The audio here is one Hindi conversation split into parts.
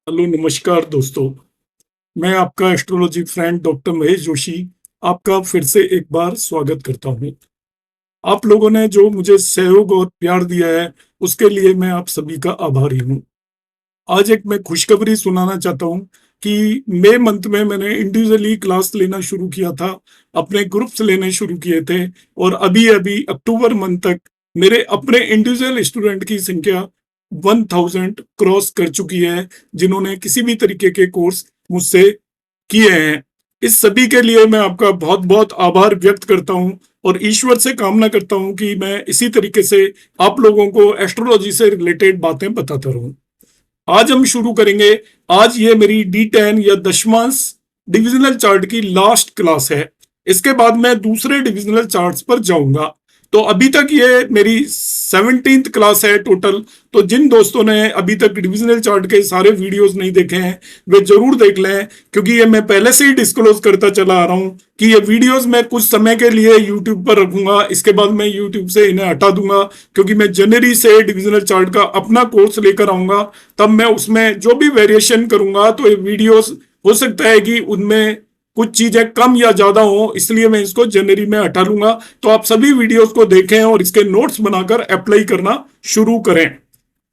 हेलो नमस्कार दोस्तों। मैं आपका astrology friend doctor Mahesh Joshi आपका फिर से एक बार स्वागत करता हूं। आप लोगों ने जो मुझे सहयोग और प्यार दिया है उसके लिए मैं आप सभी का आभारी हूं। आज एक मैं खुशखबरी सुनाना चाहता हूं कि मई मंथ में मैंने इंडिविजुअली क्लास लेना शुरू किया था, अपने ग्रुप्स लेने शुरू किए थे और अभी अभी अक्टूबर मंथ तक मेरे अपने इंडिविजुअल स्टूडेंट की संख्या 1000 क्रॉस कर चुकी है, जिन्होंने किसी भी तरीके के कोर्स मुझसे किए हैं। इस सभी के लिए मैं आपका बहुत बहुत आभार व्यक्त करता हूं और ईश्वर से कामना करता हूं कि मैं इसी तरीके से आप लोगों को एस्ट्रोलॉजी से रिलेटेड बातें बताता रहूं। आज हम शुरू करेंगे। आज ये मेरी D10 या दशमांश डिविजनल चार्ट की लास्ट क्लास है। इसके बाद मैं दूसरे डिविजनल चार्ट्स पर जाऊंगा। तो अभी तक ये मेरी 17th क्लास है टोटल। तो जिन दोस्तों ने अभी तक डिविजनल चार्ट के सारे वीडियोस नहीं देखे हैं वे जरूर देख लें, क्योंकि ये मैं पहले से ही डिस्क्लोज करता चला आ रहा हूं कि ये वीडियोस मैं कुछ समय के लिए यूट्यूब पर रखूंगा। इसके बाद मैं यूट्यूब से इन्हें हटा दूंगा, क्योंकि मैं जनवरी से डिविजनल चार्ट का अपना कोर्स लेकर आऊंगा। तब मैं उसमें जो भी वेरिएशन करूंगा तो ये वीडियोस हो सकता है कि उनमें कुछ चीजें कम या ज्यादा हो, इसलिए मैं इसको जनवरी में हटा लूंगा। तो आप सभी वीडियोस को देखें और इसके नोट्स बनाकर अप्लाई करना शुरू करें।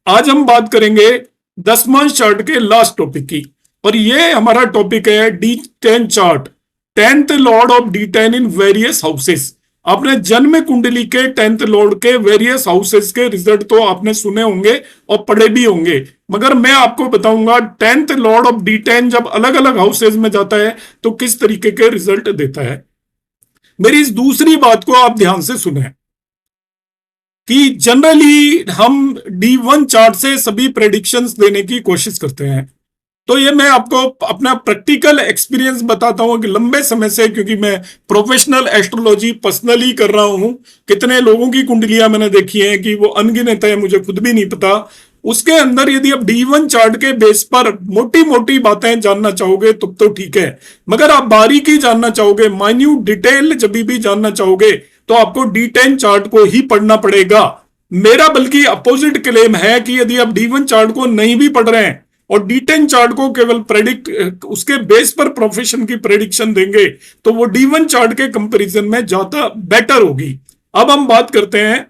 आज हम बात करेंगे दसमांश चार्ट के लास्ट टॉपिक की, और ये हमारा टॉपिक है D10 chart, 10th Lord of D10 in various houses. आपने जन्म कुंडली के 10th लॉर्ड के वेरियस हाउसेस के रिजल्ट तो आपने सुने होंगे और पढ़े भी होंगे, मगर मैं आपको बताऊंगा 10th लॉर्ड ऑफ D10 जब अलग अलग हाउसेस में जाता है तो किस तरीके के रिजल्ट देता है। मेरी इस दूसरी बात को आप ध्यान से सुने कि जनरली हम D1 चार्ट से सभी प्रेडिक्शंस देने की कोशिश करते हैं। तो ये मैं आपको अपना प्रैक्टिकल एक्सपीरियंस बताता हूं कि लंबे समय से, क्योंकि मैं प्रोफेशनल एस्ट्रोलॉजी पर्सनली कर रहा हूं, कितने लोगों की कुंडलियां मैंने देखी हैं कि वो अनगिनत है, मुझे खुद भी नहीं पता। उसके अंदर यदि आप D1 चार्ट के बेस पर मोटी मोटी बातें जानना चाहोगे तो ठीक है, मगर आप बारीकी जानना चाहोगे, माइन्यूट डिटेल जब भी जानना चाहोगे तो आपको D10 चार्ट को ही पढ़ना पड़ेगा। मेरा बल्कि अपोजिट क्लेम है कि यदि आप D1 चार्ट को नहीं भी पढ़ रहे हैं और D10 चार्ट को केवल प्रेडिक्ट उसके बेस पर प्रोफेशन की प्रेडिक्शन देंगे तो वो D1 चार्ट के कंपैरिजन में ज्यादा बेटर होगी। अब हम बात करते हैं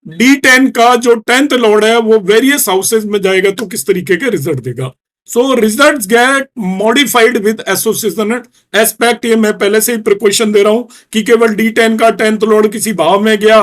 D10 का जो 10th लॉर्ड है वो वेरियस हाउसेज में जाएगा तो किस तरीके के रिजल्ट देगा। So results get modified with association aspect. ये मैं पहले से ही प्रिकॉशन दे रहा हूं कि केवल D10 का 10th लॉर्ड किसी भाव में गया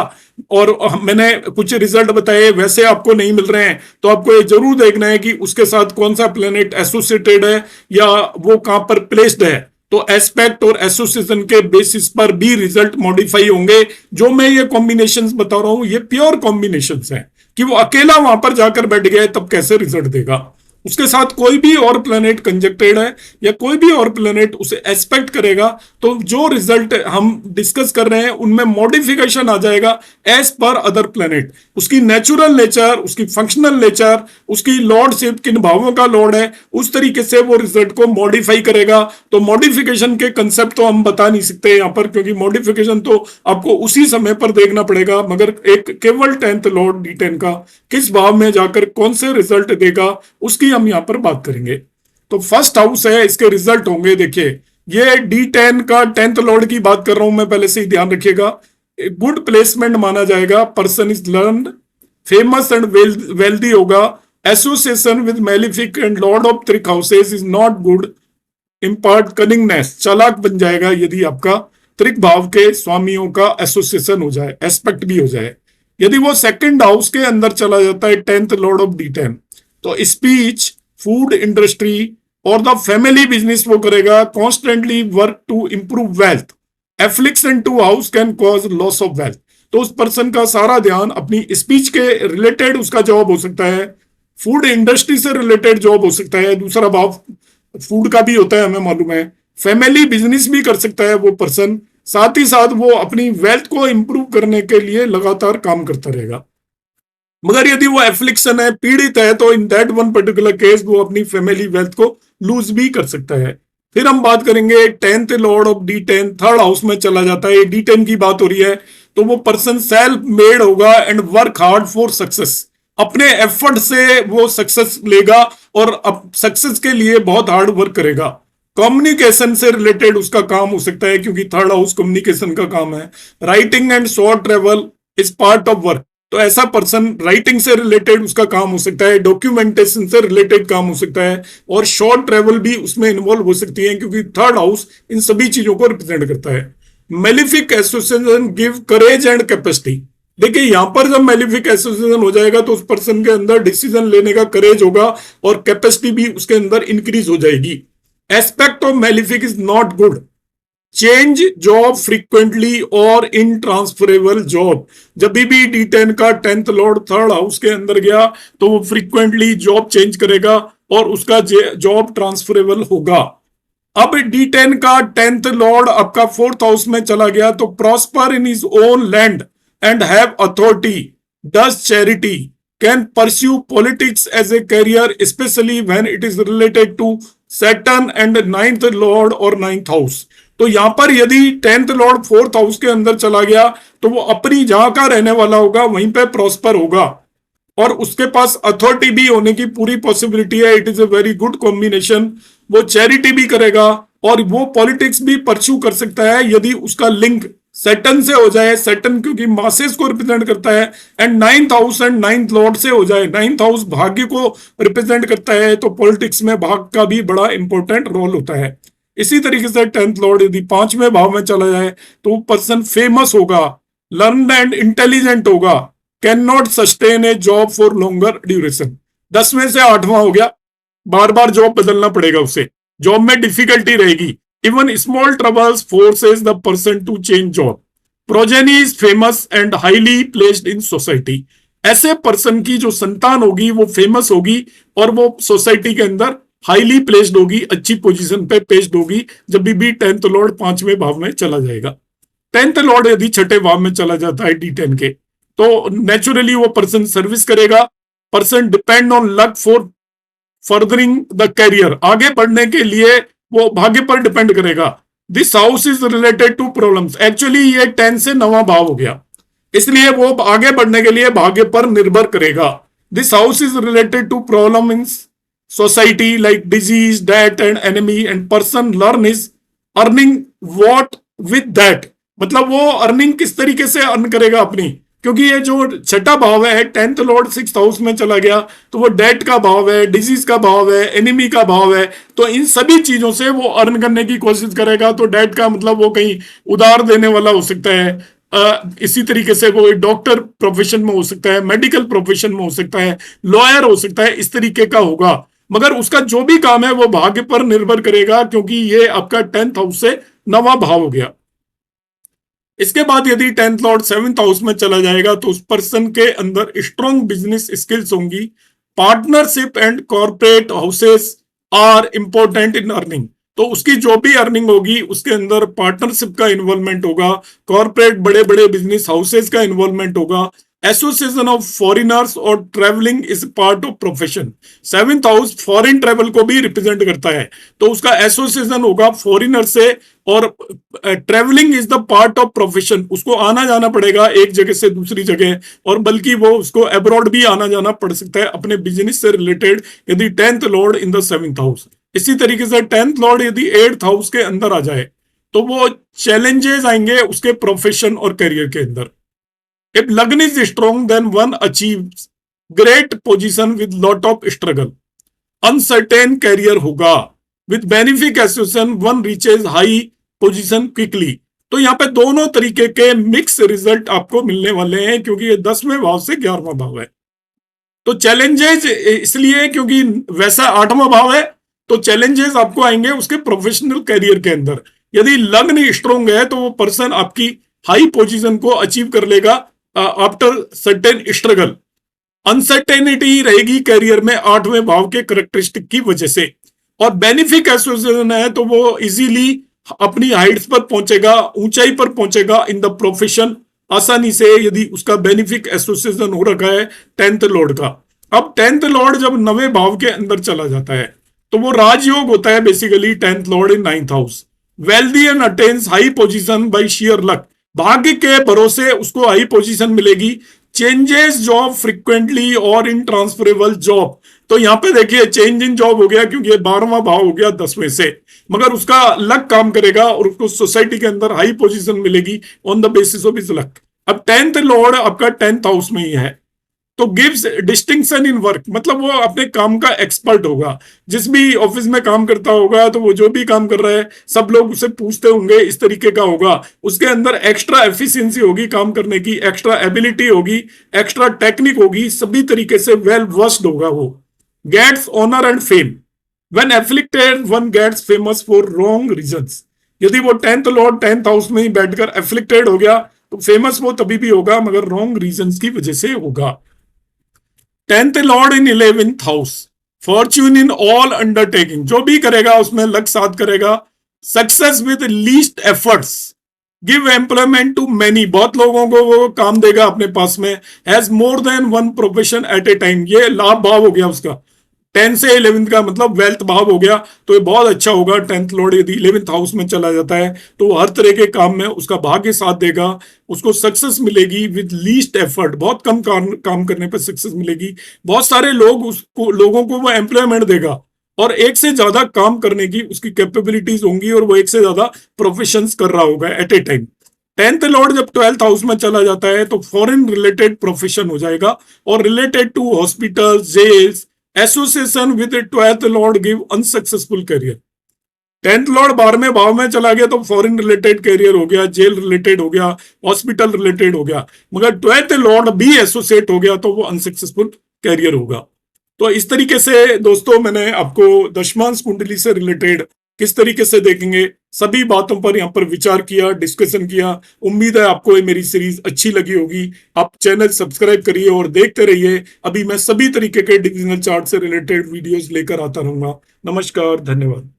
और मैंने कुछ रिजल्ट बताए वैसे आपको नहीं मिल रहे हैं, तो आपको ये जरूर देखना है कि उसके साथ कौन सा प्लेनेट एसोसिएटेड है या वो कहां पर प्लेस्ड है। तो एस्पेक्ट और एसोसिएशन के बेसिस पर भी रिजल्ट मॉडिफाई होंगे। जो मैं ये कॉम्बिनेशंस बता रहा हूं ये प्योर कॉम्बिनेशंस हैं कि वो अकेला वहां पर जाकर बैठ गया तब कैसे रिजल्ट देगा। उसके साथ कोई भी और प्लेनेट कंजक्टेड है या कोई भी और प्लेनेट उसे एस्पेक्ट करेगा तो जो रिजल्ट हम डिस्कस कर रहे हैं उनमें मॉडिफिकेशन आ जाएगा एज पर अदर प्लेनेट। उसकी नेचुरल नेचर, उसकी फंक्शनल नेचर, उसकी लॉर्डशिप किन भावों का लॉर्ड है, उस तरीके से वो रिजल्ट को मॉडिफाई करेगा। तो मॉडिफिकेशन के कंसेप्ट तो हम बता नहीं सकते यहां पर, क्योंकि मॉडिफिकेशन तो आपको उसी समय पर देखना पड़ेगा, मगर एक केवल 10th लॉर्ड D10 का किस भाव में जाकर कौन से रिजल्ट देगा उसकी हम यहां पर बात करेंगे। तो फर्स्ट हाउस है, इसके रिजल्ट होंगे। देखिए ये D10 का 10th लॉर्ड की बात कर रहा हूं मैं, पहले से ही ध्यान रखिएगा। गुड प्लेसमेंट माना जाएगा, person is learned, famous and wealthy होगा। Association with malefic and lord of trik houses is not good, impart cunningness, चालाक बन जाएगा यदि आपका त्रिक भाव के स्वामियों का एसोसिएशन हो जाए, एस्पेक्ट भी हो जाए। यदि वो सेकंड हाउस के अंदर चला जाता है 10th लॉर्ड ऑफ D10 तो स्पीच, फूड इंडस्ट्री और द फैमिली बिजनेस वो करेगा। Constantly work to improve wealth, affliction to house can cause loss of wealth. तो उस पर्सन का सारा ध्यान अपनी स्पीच के रिलेटेड उसका जॉब हो सकता है, फूड इंडस्ट्री से रिलेटेड जॉब हो सकता है, दूसरा भाव फूड का भी होता है हमें मालूम है, फैमिली बिजनेस भी कर सकता है वो पर्सन, साथ ही साथ वो अपनी वेल्थ को इंप्रूव करने के लिए लगातार काम करता रहेगा। मगर यदि वो एफ्लिक्शन है, पीड़ित है, तो in that one particular case वो अपनी फैमिली वेल्थ को लूज भी कर सकता है। फिर हम बात करेंगे 10th Lord of D10 third house में चला जाता है, D10 की बात हो रही है, तो वो पर्सन सेल्फ मेड होगा and work hard for success. अपने एफर्ट से वो सक्सेस लेगा और अब सक्सेस के लिए बहुत हार्ड वर्क करेगा। कम्युनिकेशन से रिलेटेड उसका काम हो सकता है क्योंकि थर्ड हाउस कम्युनिकेशन का काम है। Writing and short travel is part of work, तो ऐसा पर्सन राइटिंग से रिलेटेड उसका काम हो सकता है, डॉक्यूमेंटेशन से रिलेटेड काम हो सकता है, और शॉर्ट ट्रेवल भी उसमें इन्वॉल्व हो सकती है क्योंकि थर्ड हाउस इन सभी चीजों को रिप्रेजेंट करता है। Malefic association give courage and capacity. देखिए यहां पर जब मेलिफिक एसोसिएशन हो जाएगा तो उस पर्सन के अंदर डिसीजन लेने का करेज होगा और कैपेसिटी भी उसके अंदर इंक्रीज हो जाएगी। Aspect of malefic is not good, change job frequently और इन ट्रांसफरेबल जॉब। जब भी D10 का 10th लॉर्ड थर्ड हाउस के अंदर गया तो वो फ्रीक्वेंटली जॉब चेंज करेगा और उसका जॉब ट्रांसफरेबल होगा। अब D10 का 10th लॉर्ड आपका 4th हाउस में चला गया तो prosper in his own land and have authority, does charity, can pursue politics as a career specially when it is related to Saturn and 9th lord और 9th हाउस। तो यहां पर यदि 10th लॉर्ड 4th हाउस के अंदर चला गया तो वो अपनी जहां का रहने वाला होगा वहीं पे प्रॉस्पर होगा और उसके पास अथॉरिटी भी होने की पूरी पॉसिबिलिटी है। It is a very good combination. वो चैरिटी भी करेगा और वो पॉलिटिक्स भी परस्यू कर सकता है यदि उसका लिंक सैटर्न से हो जाए। सैटर्न क्योंकि मासेस को रिप्रेजेंट करता है and 9th house and 9th Lord से हो जाए। 9th हाउस भाग्य को रिप्रेजेंट करता है तो पॉलिटिक्स में भाग्य का भी बड़ा इंपॉर्टेंट रोल होता है। इसी तरीके से 10th लॉर्ड यदि 5वें भाव में चला जाए तो पर्सन फेमस होगा, लर्न एंड इंटेलिजेंट होगा, can not sustain a job for longer duration. 10वें से 8वां हो गया, बार बार जॉब बदलना पड़ेगा उसे, जॉब में डिफिकल्टी रहेगी। Even small troubles forces the person to change job. Progeny is famous and highly placed in society. ऐसे पर्सन की जो संतान होगी वो फेमस होगी और वो सोसाइटी के अंदर हाईली प्लेस्ड होगी, अच्छी पोजीशन पे पेस्ड होगी जब भी 10th लॉर्ड 5वें भाव में चला जाएगा। 10th लॉर्ड यदि छठे भाव में चला जाता है D10 के तो नेचुरली वो पर्सन सर्विस करेगा। Person depend on luck for furthering the career, आगे बढ़ने के लिए वो भाग्य पर डिपेंड करेगा। This house is related to problems. Actually ये 10 से 9वां भाव हो गया, इसलिए वो आगे बढ़ने के लिए भाग्य पर निर्भर करेगा। This house is related to problem in society like disease, death and enemy and person learn is earning what with that. मतलब वो अर्निंग किस तरीके से अर्न करेगा अपनी, क्योंकि ये जो छठा भाव है 10th लॉर्ड 6th हाउस में चला गया तो वो डेट का भाव है, डिजीज का भाव है, एनिमी का भाव है, तो इन सभी चीजों से वो अर्न करने की कोशिश करेगा। तो डेट का मतलब वो कहीं उधार देने वाला हो सकता है, इसी तरीके से वो डॉक्टर प्रोफेशन में हो सकता है, मेडिकल प्रोफेशन में हो सकता है, लॉयर हो सकता है, इस तरीके का होगा। मगर उसका जो भी काम है वो भाग्य पर निर्भर करेगा क्योंकि ये आपका 10th हाउस से 9वां भाव हो गया। इसके बाद यदि 10th लॉर्ड 7th हाउस में चला जाएगा तो उस पर्सन के अंदर स्ट्रॉन्ग बिजनेस स्किल्स होंगी। Partnership and corporate houses are important in earning. तो उसकी जो भी अर्निंग होगी उसके अंदर पार्टनरशिप का इन्वॉल्वमेंट होगा, कॉर्पोरेट बड़े बड़े बिजनेस हाउसेस का इन्वॉल्वमेंट होगा। एसोसिएशन ऑफ फॉरिनर्स और travelling is part of profession. 7th house foreign travel को भी रिप्रेजेंट करता है तो उसका एसोसिएशन होगा फॉरिनर से, और travelling is the part of profession. उसको आना जाना पड़ेगा एक जगह से दूसरी जगह, और बल्कि वो उसको अब्रॉड भी आना जाना पड़ सकता है अपने बिजनेस से रिलेटेड यदि 10th lord in the 7th house. इसी तरीके से 10th लॉर्ड यदि 8th हाउस के अंदर आ जाए तो वो चैलेंजेस आएंगे उसके प्रोफेशन और करियर के अंदर। If Lagna is strong, then one achieves great position with lot of struggle. Uncertain career होगा। With benefic association, one reaches high position quickly. तो यहाँ पे दोनों तरीके के मिक्स रिजल्ट आपको मिलने वाले हैं क्योंकि ये 10वें भाव से 11वां भाव है। तो चैलेंजेस इसलिए क्योंकि वैसा 8वां भाव है तो चैलेंजेस आपको आएंगे उसके प्रोफेशनल करियर के अंदर। यदि लग्न स्ट्रॉन्ग है तो वो पर्सन आपकी हाई पोजीशन को अचीव कर लेगा आफ्टर सर्टेन स्ट्रगल। अनसर्टेनिटी रहेगी करियर में 8वें भाव के कैरेक्टरिस्टिक की वजह से, और बेनिफिक एसोसिएशन है तो वो इजीली अपनी हाइट्स पर पहुंचेगा, ऊंचाई पर पहुंचेगा इन द प्रोफेशन आसानी से यदि उसका बेनिफिक एसोसिएशन हो रखा है 10th लॉर्ड का। अब 10th लॉर्ड जब 9वें भाव के अंदर चला जाता है तो वो राजयोग होता है basically 10th lord in 9th house. Wealthy and attains high position by share luck. भाग्य के भरोसे उसको हाई पोजीशन मिलेगी चेंजेस जॉब फ्रिक्वेंटली और इन ट्रांसफरेबल जॉब। तो यहाँ पे देखिए चेंज इन जॉब हो गया क्योंकि 12वां भाव हो गया 10वें से, मगर उसका लक काम करेगा और उसको सोसाइटी के अंदर हाई पोजीशन मिलेगी on the basis of is luck. अब 10th लॉर्ड आपका 10th हाउस में ही है, तो गिव्स डिस्टिंक्शन इन वर्क, मतलब वो अपने काम का एक्सपर्ट होगा। जिस भी ऑफिस में काम करता होगा तो वो जो भी काम कर रहा है सब लोग उसे पूछते होंगे, इस तरीके का होगा। उसके अंदर एक्स्ट्रा एफिशिएंसी होगी काम करने की, एक्स्ट्रा एबिलिटी होगी, एक्स्ट्रा टेक्निक होगी, सभी तरीके से वेल वर्स्ड होगा वो। Gets honour and fame. When afflicted one gets famous for wrong reasons. यदि वो 10th लॉर्ड 10th हाउस में ही बैठकर एफ्लिक्टेड हो गया तो फेमस वो तभी भी होगा मगर रॉन्ग रीजंस की वजह से होगा। 10th lord in 11th house, fortune in all undertaking, जो भी करेगा उसमें लक साथ करेगा। Success with least efforts, give employment to many, बहुत लोगों को वो काम देगा अपने पास में। Has more than one profession at a time, ये लाभ भाव हो गया उसका। 10 से 11th का मतलब वेल्थ भाव हो गया, तो ये बहुत अच्छा होगा। 10th लॉर्ड यदि 11th हाउस में चला जाता है तो हर तरह के काम में उसका भाग्य साथ देगा, उसको सक्सेस मिलेगी विद लीस्ट एफर्ट, बहुत कम काम करने पर सक्सेस मिलेगी। बहुत सारे लोगों को वो एम्प्लॉयमेंट देगा और एक से ज्यादा काम करने की उसकी कैपेबिलिटीज होंगी और वो एक से ज्यादा प्रोफेशंस कर रहा होगा eight a time. 10th Lord जब 12th हाउस में चला जाता है तो फॉरेन रिलेटेड प्रोफेशन हो जाएगा और related to hospital, jails, association with 12th lord give unsuccessful career. 10th lord 12वें भाव में चला गया तो फॉरेन रिलेटेड करियर हो गया, जेल रिलेटेड हो गया, हॉस्पिटल रिलेटेड हो गया, मगर 12th लॉर्ड भी एसोसिएट हो गया तो वो अनसक्सेसफुल करियर होगा। तो इस तरीके से दोस्तों मैंने आपको दशमांश कुंडली से रिलेटेड किस तरीके से देखेंगे सभी बातों पर यहाँ पर विचार किया, डिस्कशन किया। उम्मीद है आपको ये मेरी सीरीज अच्छी लगी होगी। आप चैनल सब्सक्राइब करिए और देखते रहिए, अभी मैं सभी तरीके के डिविजनल चार्ट से रिलेटेड वीडियोस लेकर आता रहूंगा। नमस्कार, धन्यवाद।